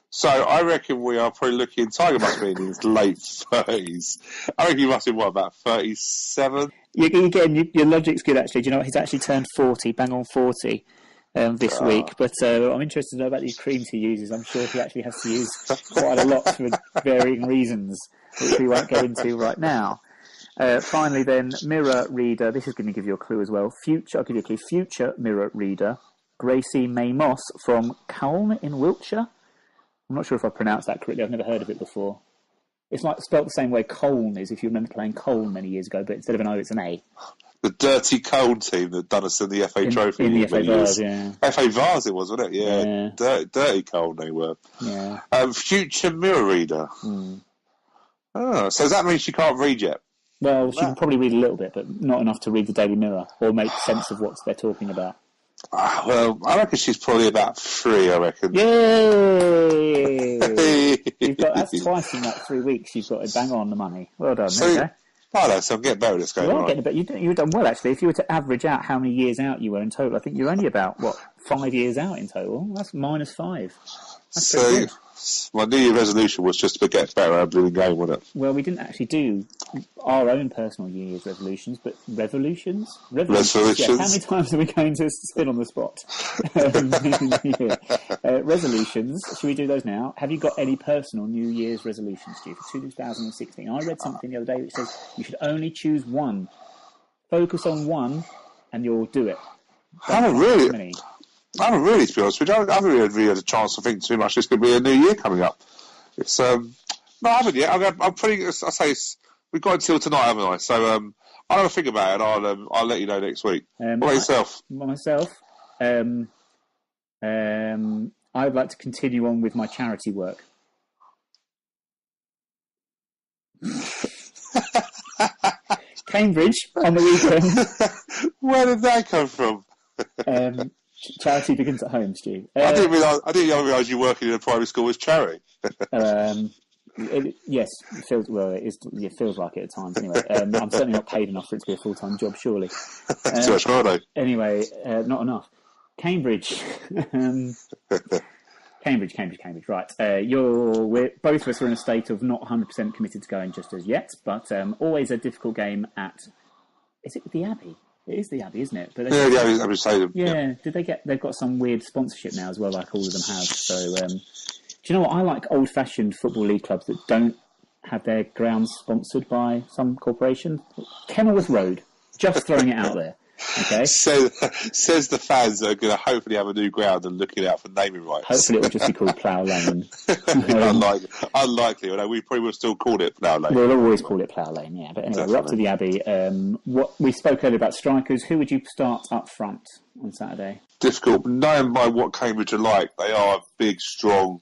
So I reckon we are probably looking. Tiger must be in his late 30s. I reckon he must be, about 37?
Again, your logic's good, actually. Do you know what? He's actually turned 40, bang on 40 this week. But I'm interested to know about these creams he uses. I'm sure he actually has to use quite a lot for varying reasons, which we won't go into right now. Finally, then, mirror reader. This is going to give you a clue as well. I'll give you a clue. Future mirror reader, Gracie May Moss from Colne in Wiltshire. I'm not sure if I pronounced that correctly. I've never heard of it before. It's like spelled the same way Colne is, if you remember playing Colne many years ago, but instead of an O, it's an A.
The dirty Colne team that done us in the FA Trophy.
In the FA Vars, yeah.
FA Vars it was, wasn't it? Yeah. Dirty Colne they were.
Yeah.
Future mirror reader. Oh, so does that mean she can't read yet?
Well, she can probably read a little bit, but not enough to read the Daily Mirror or make sense of what they're talking about.
Well, I reckon she's probably about 3, I reckon.
Yay! That's twice in 3 weeks you've got to bang on the money. Well done,
so,
okay?
So I'm getting better at this game.
You are getting better. You've done well, actually. If you were to average out how many years out you were in total, I think you're only about, 5 years out in total? That's -5. That's pretty good.
My New Year resolution was just to get better at the game, wasn't it?
Well, we didn't actually do our own personal New Year's resolutions, but revolutions?
Resolutions.
Yeah, how many times are we going to spin on the spot? Resolutions. Should we do those now? Have you got any personal New Year's resolutions, Stu, for 2016? I read something the other day which says you should only choose one. Focus on one, and you'll do it.
I haven't really, to be honest with you. I haven't really had a chance to think too much. It's going to be a new year coming up. It's no, I haven't yet. I'm pretty. I say we've got until tonight, haven't I? So I'll have a think about it. And I'll let you know next week. What about yourself?
Myself, I would like to continue on with my charity work. Cambridge on the weekend.
Where did that come from?
Charity begins at home, Stu.
I didn't realise you working in a private school was charity.
Yes, it feels like it at times. Anyway, I'm certainly not paid enough for it to be a full-time job, surely.
Too much Friday.
Anyway, not enough. Cambridge. Cambridge. Right. Both of us are in a state of not 100% committed to going just as yet, but always a difficult game at. Is it the Abbey? It is the Abbey, isn't it? But
the Abbey Stadium.
Yeah. They've got some weird sponsorship now as well, like all of them have. So, do you know what? I like old-fashioned Football League clubs that don't have their grounds sponsored by some corporation. Kenilworth Road. Just throwing it out there. Okay.
Says the fans that are going to hopefully have a new ground and looking out for naming rights.
Hopefully it will just be called Plough Lane.
Unlikely. Although we probably will still call it Plough Lane.
We'll always call it Plough Lane, yeah. But anyway, Definitely. We're up to the Abbey. What we spoke earlier about strikers. Who would you start up front on Saturday?
Difficult. Knowing by what Cambridge are like, they are a big, strong,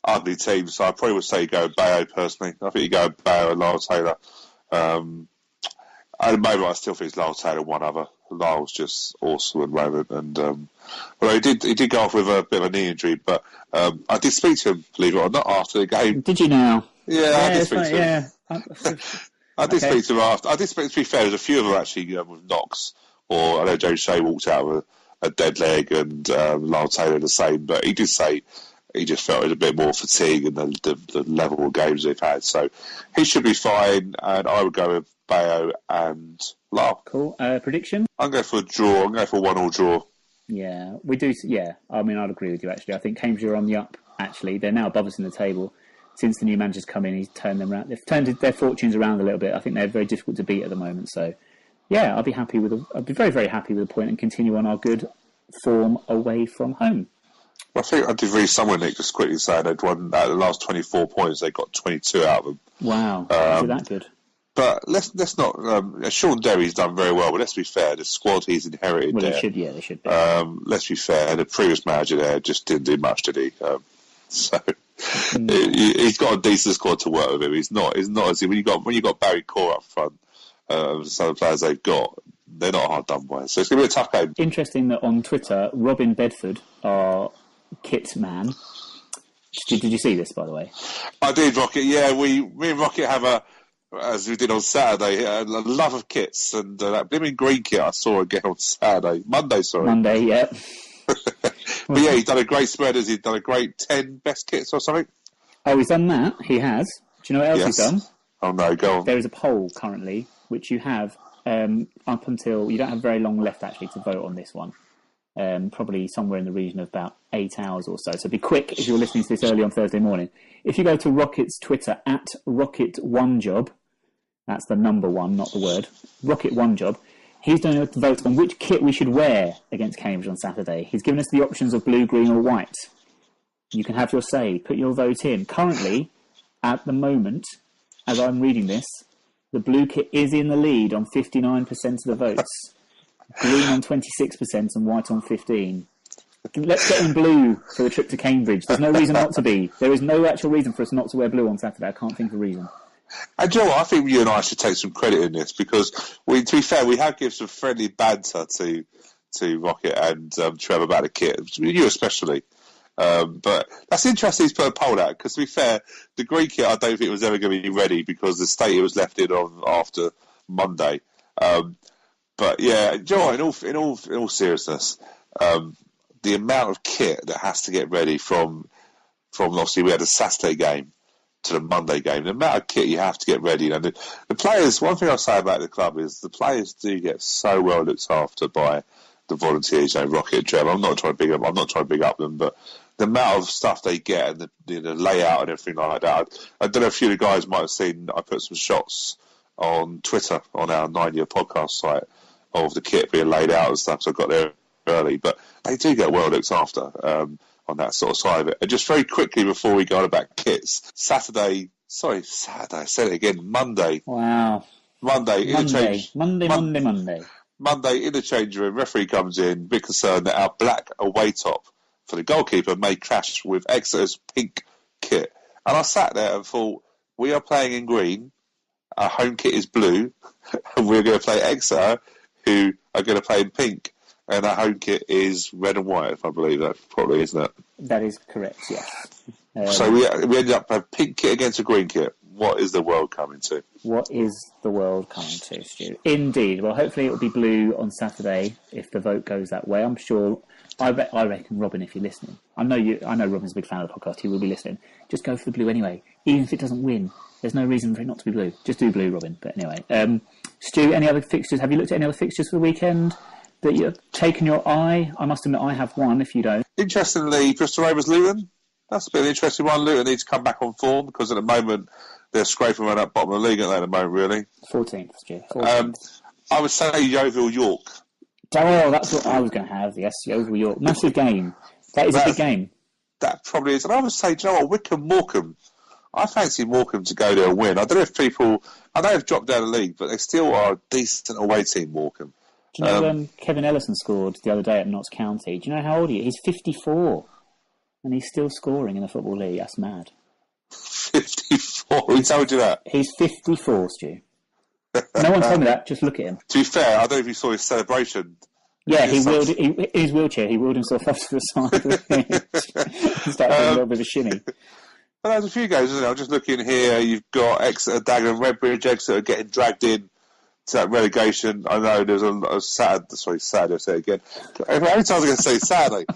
ugly team. So I probably would say you go Bayo personally. I think you go Bayo and Lyle Taylor. At the moment, I still think it's Lyle Taylor, one other. Lyle's just awesome at the moment, and well, he did go off with a bit of a knee injury, but I did speak to him, believe it or not, after the game.
Did you now?
Yeah, I did speak to him.
Yeah.
I did speak to him after. I did speak. To be fair, there's a few of them actually with knocks, or I know Joe Shea walked out with a dead leg, and Lyle Taylor the same. But he did say he just felt it was a bit more fatigue and the level of games they've had. So he should be fine, and I would go with Bayo and Lyle.
Cool. Prediction?
I'm going for a draw. I'm going for a 1-1 draw.
Yeah, we do. Yeah, I mean, I'd agree with you, actually. I think Cambridge are on the up, actually. They're now above us in the table. Since the new manager's come in, he's turned them around. They've turned their fortunes around a little bit. I think they're very difficult to beat at the moment. So, yeah, I'd be very, very happy with a point and continue on our good form away from home.
I think I did read somewhere, Nick, just quickly saying they'd won out of the last 24 points, they got 22 out of them.
Wow, is it that good?
But let's not. Sean Derry's done very well, but let's be fair. The squad he's inherited
Well,
there,
they should be.
let's be fair. The previous manager there just didn't do much, did he? He's got a decent squad to work with him. He's not as when you got Barry Core up front, some of the players they've got, they're not hard done by. So it's going to be a tough game. Interesting
that on Twitter, Robin Bedford, our kit man. Did you see this, by the way?
I did, Rocket. Yeah, me and Rocket have as we did on Saturday, a love of kits, and that blimmin' green kit I saw again on Monday,
yeah.
But yeah, he's done a great spreaders. He's done a great 10 best kits or something.
Oh, he's done that? He has. Do you know what else he's done?
Oh no, go on.
There is a poll currently, which you have up until, you don't have very long left actually to vote on this one. Probably somewhere in the region of about 8 hours or so. So be quick if you're listening to this early on Thursday morning. If you go to Rocket's Twitter, at Rocket1Job, that's the number one, not the word, Rocket1Job, he's doing a vote on which kit we should wear against Cambridge on Saturday. He's given us the options of blue, green or white. You can have your say. Put your vote in. Currently, at the moment, as I'm reading this, the blue kit is in the lead on 59% of the votes. Green on 26% and white on 15%. Let's get in blue for the trip to Cambridge. There's no reason not to be. There is no actual reason for us not to wear blue on Saturday. I can't think of a reason.
And Joe, I think you and I should take some credit in this because, to be fair, we have given some friendly banter to Rocket and Trevor about the kit, you especially. But that's interesting he's put a poll out because, to be fair, the green kit I don't think was ever going to be ready because the state it was left in on after Monday. But yeah, Joe, in all seriousness, the amount of kit that has to get ready from obviously we had a Saturday game to the Monday game. The amount of kit you have to get ready. And the players, one thing I'll say about the club is the players do get so well looked after by the volunteers, Rocket and Trevor. I'm not trying to big up them, but the amount of stuff they get and the layout and everything like that. I don't know if a few of the guys might have seen, I put some shots on Twitter on our 9-year podcast site of the kit being laid out and stuff, so I got there early. But they do get well looked after on that sort of side of it. And just very quickly before we go on about kits, Saturday, I said it again, Monday.
Wow.
Monday in
Monday.
Monday in the change room, referee comes in, big concern that our black away top for the goalkeeper may clash with Exeter's pink kit. And I sat there and thought, we are playing in green, our home kit is blue, and we're going to play Exeter, who are going to play in pink. And our home kit is red and white, if I believe that probably, isn't it?
That is correct, yes.
So we ended up with a pink kit against a green kit. What is the world coming to?
What is the world coming to, Stu? Indeed. Well, hopefully it will be blue on Saturday if the vote goes that way. I'm sure. I reckon, Robin, if you're listening, I know Robin's a big fan of the podcast. He will be listening. Just go for the blue anyway, even if it doesn't win. There's no reason for it not to be blue. Just do blue, Robin. But anyway, Stu, any other fixtures? Have you looked at any other fixtures for the weekend that you've taken your eye? I must admit, I have one. If you don't,
interestingly, Bristol Rovers Luton. That's a bit of an interesting one. Luton needs to come back on form because at the moment they're scraping around that bottom of the league at the moment, really.
14th, Stu. 14th.
I would say Yeovil York.
Oh, that's what I was going to have. Yes, Yeovil York. Massive game. That is a big game.
That probably is. And I would say, do you know what, Wycombe Morecambe. I fancy Morecambe to go there and win. I don't know if people... I know they've dropped down the league, but they still are a decent away team, Morecambe.
Do you know Kevin Ellison scored the other day at Notts County? Do you know how old he is? He's 54. And he's still scoring in the Football League. That's mad.
54? Who told you that?
He's 54, Stu. No one told me that. Just look at him.
To be fair, I don't know if you saw his celebration.
Yeah, in his wheelchair, he wheeled himself up to the side of the pitch. He started doing a little bit of a shimmy.
Well, there's a few games, isn't it? I'm just looking here. You've got Exeter, Dagenham, Redbridge. Exeter getting dragged in to that relegation. I know there's a Saturday. I'll say it again. How many times am I going to say Saturday?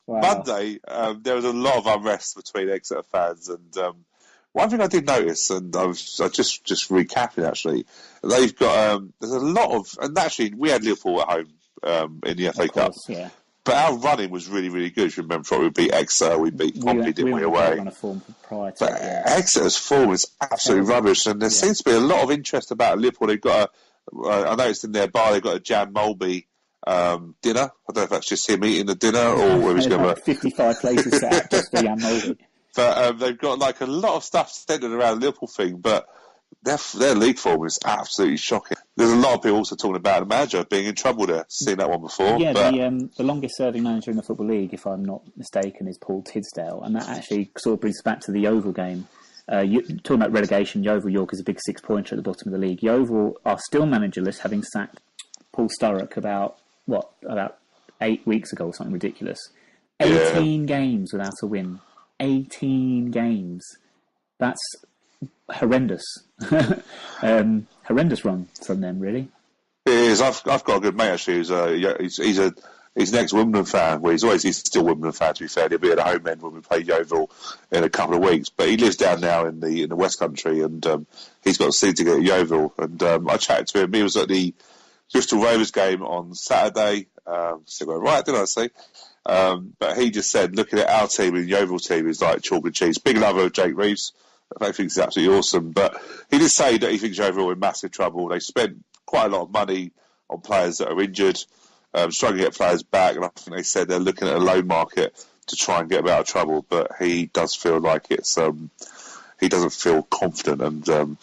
Wow. Monday, there was a lot of unrest between Exeter fans, and one thing I did notice, and I just recapping actually, they've got there's a lot of, and actually we had Liverpool at home in the FA Cup,
yeah.
But our running was really, really good. If you remember, we beat Exeter, we beat Pompey, didn't we, away?
On a form prior to
Exeter's form is absolutely rubbish, and there seems to be a lot of interest about Liverpool. They've got I noticed in their bar they've got a Jan Mulby dinner. I don't know if that's just him eating the dinner or whether he's got
55 places set up just for Jan Mulby.
But they've got like a lot of stuff centred around the Liverpool thing, but their league form is absolutely shocking. There's a lot of people also talking about the manager being in trouble there. Seen that one before.
Yeah,
but
the longest-serving manager in the Football League, if I'm not mistaken, is Paul Tidsdale, and that actually sort of brings us back to the Yeovil game. Talking about relegation, Yeovil York is a big 6-pointer at the bottom of the league. Yeovil are still managerless, having sacked Paul Sturrock about 8 weeks ago or something ridiculous. 18 games without a win. 18 games. That's horrendous. Horrendous run from them, really.
It is. I've got a good mate actually. He's an ex-Wimbledon fan. Well, he's still a Wimbledon fan, to be fair. He'll be at a home end when we play Yeovil in a couple of weeks. But he lives down now in the West Country, and he's got a season ticket at Yeovil. And I chatted to him. He was at the Bristol Rovers game on Saturday. So I went, right, did I say? But he just said, looking at our team and Yeovil team is like chalk and cheese. Big lover of Jake Reeves. I think he's absolutely awesome. But he did say that he thinks Yeovil are in massive trouble. They spent quite a lot of money on players that are injured, struggling to get players back. And I think they said they're looking at a loan market to try and get them out of trouble. But he does feel like it's he doesn't feel confident. And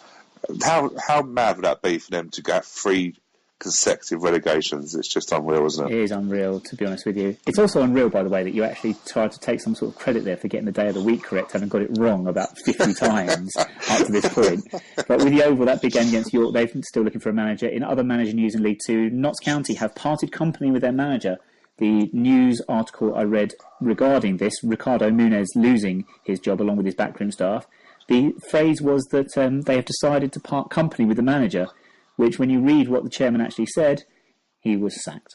how mad would that be for them to get 3 consecutive relegations? It's just unreal, isn't it?
It is unreal, to be honest with you. It's also unreal, by the way, that you actually tried to take some sort of credit there for getting the day of the week correct, having got it wrong about 50 times up to this point. But with Yeovil, that big game against York, they're still looking for a manager. In other manager news in League Two, Notts County have parted company with their manager. The news article I read regarding this, Ricardo Muniz losing his job along with his backroom staff, the phrase was that they have decided to part company with the manager, which, when you read what the chairman actually said, he was sacked.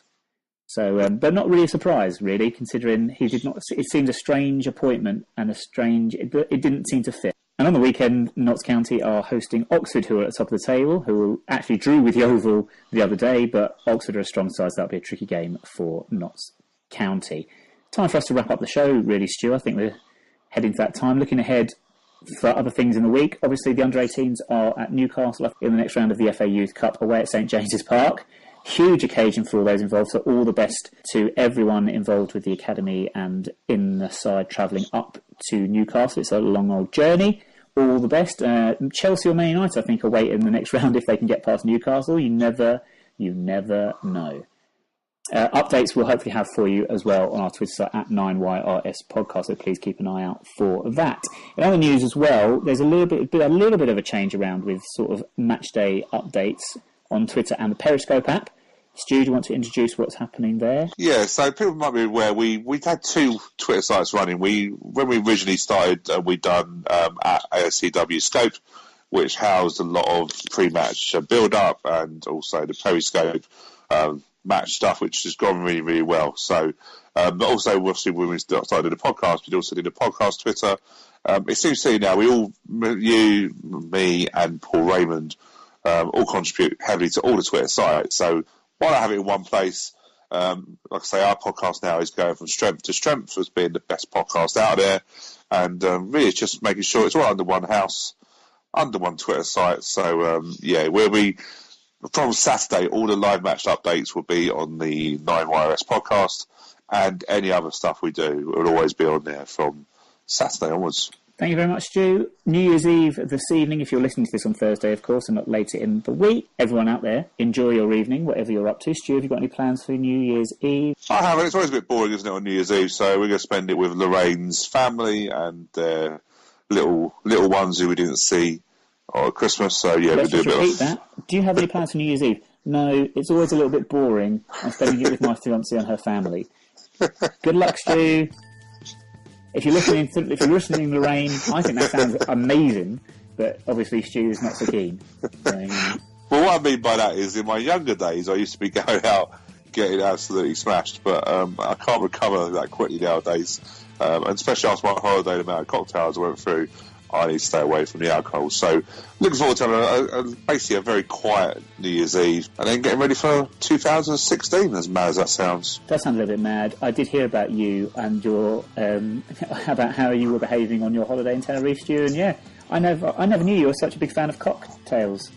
So, but not really a surprise, really, considering he did not. It seemed a strange appointment and it didn't seem to fit. And on the weekend, Notts County are hosting Oxford, who are at the top of the table, who actually drew with Yeovil the other day, but Oxford are a strong side, so that'll be a tricky game for Notts County. Time for us to wrap up the show, really, Stu. I think we're heading to that time. Looking ahead for other things in the week, obviously the under-18s are at Newcastle in the next round of the FA Youth Cup away at St James's Park. Huge occasion for all those involved, so all the best to everyone involved with the academy and in the side travelling up to Newcastle. It's a long old journey. All the best. Chelsea or Man United, I think, are waiting in the next round if they can get past Newcastle. You never know. Updates we'll hopefully have for you as well on our Twitter site at 9YRS Podcast, so please keep an eye out for that. In other news as well, there's a little bit of a change around with sort of match day updates on Twitter and the Periscope app. Stu, do you want to introduce what's happening there?
Yeah, so people might be aware we'd had 2 Twitter sites running. When we originally started, we'd done at ASCW Scope, which housed a lot of pre-match build-up and also the Periscope match stuff, which has gone really, really well. So, but also, obviously, when we started the podcast, we also did a podcast Twitter. It seems to now you, me, and Paul Raymond all contribute heavily to all the Twitter sites. So, why not have it in one place? Like I say, our podcast now is going from strength to strength as being the best podcast out there, and really, it's just making sure it's all under one house, under one Twitter site. So, where we. From Saturday, all the live match updates will be on the 9YRS podcast, and any other stuff we do will always be on there from Saturday onwards.
Thank you very much, Stu. New Year's Eve this evening, if you're listening to this on Thursday, of course, and not later in the week. Everyone out there, enjoy your evening, whatever you're up to. Stu, have you got any plans for New Year's Eve?
I haven't. It's always a bit boring, isn't it, on New Year's Eve? So we're going to spend it with Lorraine's family and their little ones who we didn't see at Christmas. So, yeah,
Let's
we'll do a bit
repeat
of...
that. Do you have any plans for New Year's Eve? No, it's always a little bit boring. I'm spending it with my fiancée and her family. Good luck, Stu. If you're listening, Lorraine, I think that sounds amazing, but obviously Stu is not so keen.
Well, what I mean by that is, in my younger days, I used to be going out getting absolutely smashed, but I can't recover that quickly nowadays. And especially after my holiday, the amount of cocktails I went through, I need to stay away from the alcohol. So, looking forward to basically a very quiet New Year's Eve, and then getting ready for 2016, as mad as that sounds.
That sounds a little bit mad. I did hear about you and your about how you were behaving on your holiday in Tenerife, Stu, and yeah, I never knew you were such a big fan of cocktails.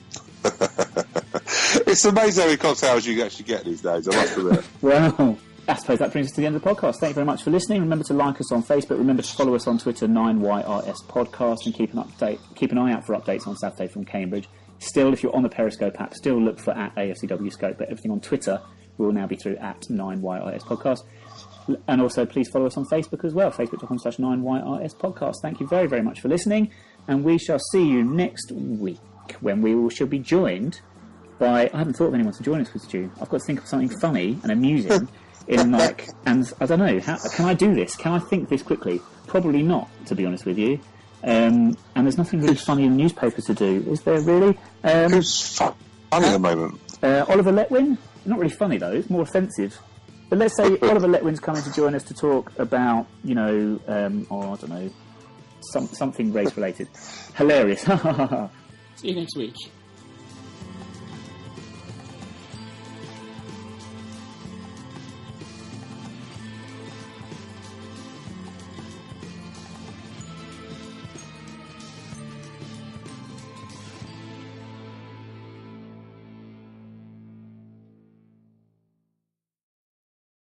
It It's amazing how many cocktails you actually get these days, I must admit.
Well, I suppose that brings us to the end of the podcast. Thank you very much for listening. Remember to like us on Facebook. Remember to follow us on Twitter, 9YRS Podcast, and keep an eye out for updates on Saturday from Cambridge. Still, if you're on the Periscope app, still look for at AFCW Scope, but everything on Twitter will now be through at 9YRS Podcast. And also, please follow us on Facebook as well, facebook.com/9YRS Podcast. Thank you very, very much for listening, and we shall see you next week when we shall be joined by... I haven't thought of anyone to join us with, Stu. I've got to think of something funny and amusing and I don't know, can I do this? Can I think this quickly? Probably not, to be honest with you. And there's nothing really funny in newspapers to do, is there really?
Who's funny at the moment?
Oliver Letwin? Not really funny though, it's more offensive. But let's say Oliver Letwin's coming to join us to talk about, I don't know, something race related. Hilarious.
See you next week.